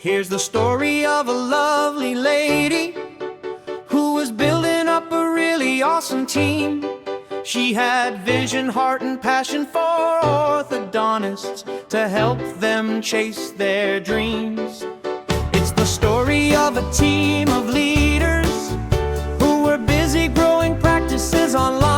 Here's the story of a lovely lady who was building up a really awesome team. She had vision, heart, and passion for orthodontists to help them chase their dreams. It's the story of a team of leaders who were busy growing practices online.